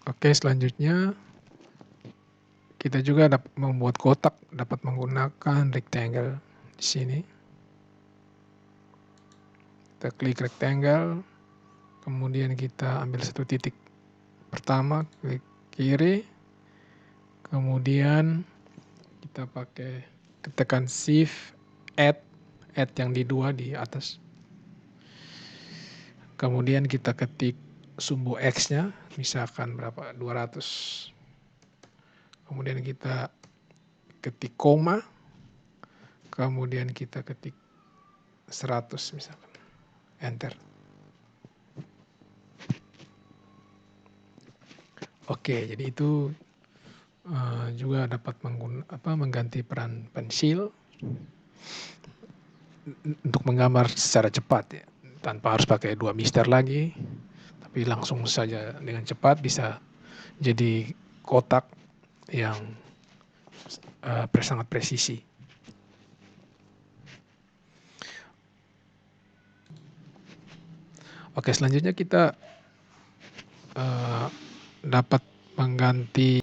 Oke, selanjutnya kita juga dapat membuat kotak, dapat menggunakan rectangle di sini. Kita klik rectangle, kemudian kita ambil satu titik pertama, klik kiri, kemudian kita tekan shift, add yang di 2 di atas. Kemudian kita ketik sumbu X-nya, misalkan berapa, 200. Kemudian kita ketik koma, kemudian kita ketik 100 misalkan, enter. Oke, jadi itu juga dapat mengganti peran pensil untuk menggambar secara cepat ya, tanpa harus pakai 2 mister lagi, tapi langsung saja dengan cepat bisa jadi kotak yang sangat presisi. Oke, selanjutnya kita dapat mengganti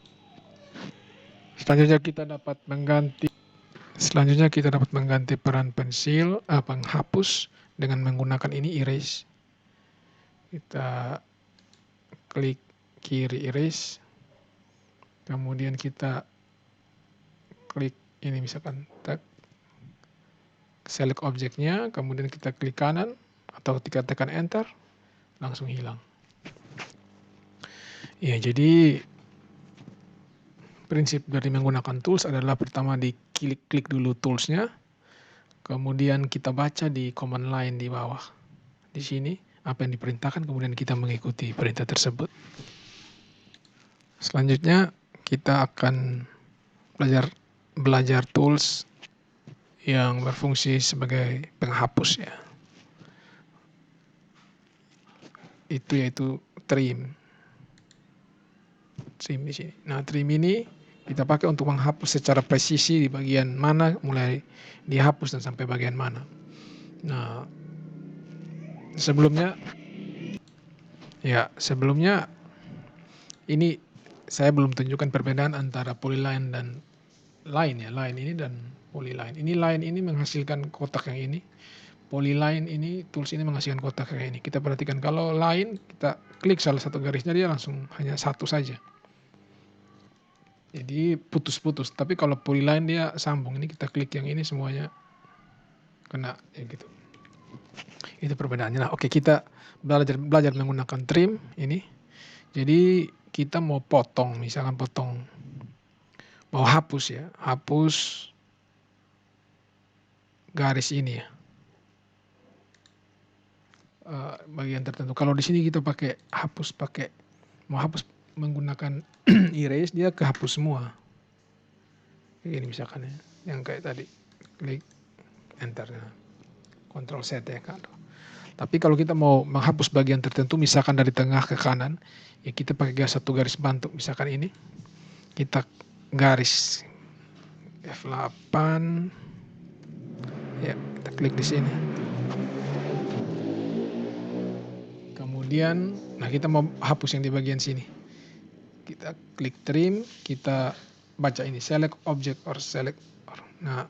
peran pensil, penghapus dengan menggunakan ini erase. Kita klik kiri erase, kemudian kita klik ini misalkan, select objeknya, kemudian kita klik kanan atau kita tekan enter, langsung hilang. Ya, jadi prinsip dari menggunakan tools adalah pertama klik dulu toolsnya, kemudian kita baca di command line di bawah. Di sini apa yang diperintahkan, kemudian kita mengikuti perintah tersebut. Selanjutnya kita akan belajar tools yang berfungsi sebagai penghapus ya. Itu yaitu trim di sini. Nah, trim ini kita pakai untuk menghapus secara presisi di bagian mana, mulai dihapus dan sampai bagian mana. Nah, sebelumnya ini saya belum tunjukkan perbedaan antara polyline dan line ya. Line ini dan polyline. Ini line ini menghasilkan kotak yang ini. Polyline ini, tools ini menghasilkan kotak yang ini. Kita perhatikan kalau line, kita klik salah satu garisnya, dia langsung hanya satu saja. Jadi putus-putus. Tapi kalau polyline dia sambung. Ini kita klik yang ini semuanya kena ya gitu. Itu perbedaannya. Nah, oke, kita belajar menggunakan trim ini. Jadi kita mau potong, misalkan mau hapus ya, hapus garis ini ya. Bagian tertentu. Kalau di sini kita mau hapus menggunakan erase, dia kehapus semua. Ini misalkan ya, yang kayak tadi, klik enter, Ctrl Z ya kan. Tapi kalau kita mau menghapus bagian tertentu, misalkan dari tengah ke kanan, ya kita pakai satu garis bantu, misalkan ini, kita garis F8, ya kita klik di sini. Kemudian, nah kita mau hapus yang di bagian sini. Kita klik trim, kita baca ini, select object or select. Nah,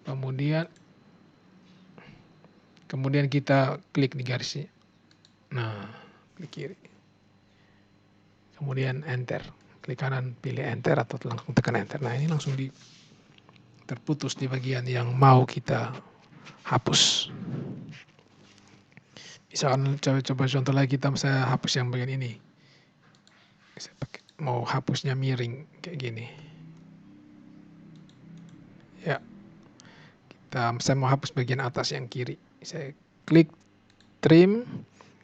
kemudian kita klik di garisnya. Nah, klik kiri. Kemudian enter. Klik kanan, pilih enter atau langsung tekan enter. Nah, ini langsung terputus di bagian yang mau kita hapus. Misalkan coba contoh lagi, saya hapus yang bagian ini. Saya mau hapusnya miring kayak gini. Ya. Saya mau hapus bagian atas yang kiri. Saya klik trim,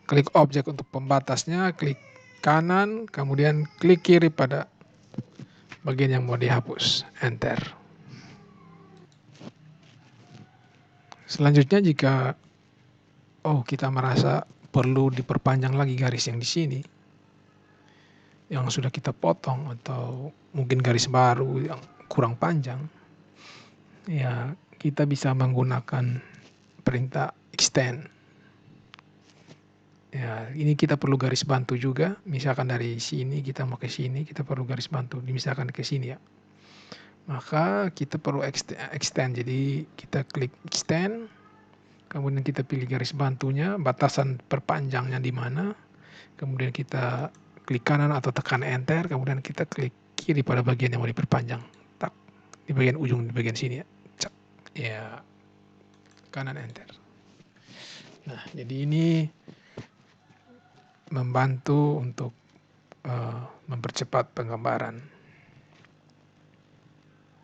klik objek untuk pembatasnya, klik kanan, kemudian klik kiri pada bagian yang mau dihapus, enter. Selanjutnya jika kita merasa perlu diperpanjang lagi garis yang di sini, yang sudah kita potong, atau mungkin garis baru yang kurang panjang, ya kita bisa menggunakan perintah extend. Ya, ini kita perlu garis bantu juga. Misalkan dari sini kita mau ke sini, kita perlu garis bantu. Misalkan ke sini ya. Maka kita perlu extend. Jadi kita klik extend, kemudian kita pilih garis bantunya, batasan perpanjangnya di mana. Kemudian kita klik kanan atau tekan enter, kemudian kita klik kiri pada bagian yang mau diperpanjang. Tak, di bagian ujung, di bagian sini ya. Cak. Ya, kanan enter. Nah, jadi ini membantu untuk mempercepat penggambaran.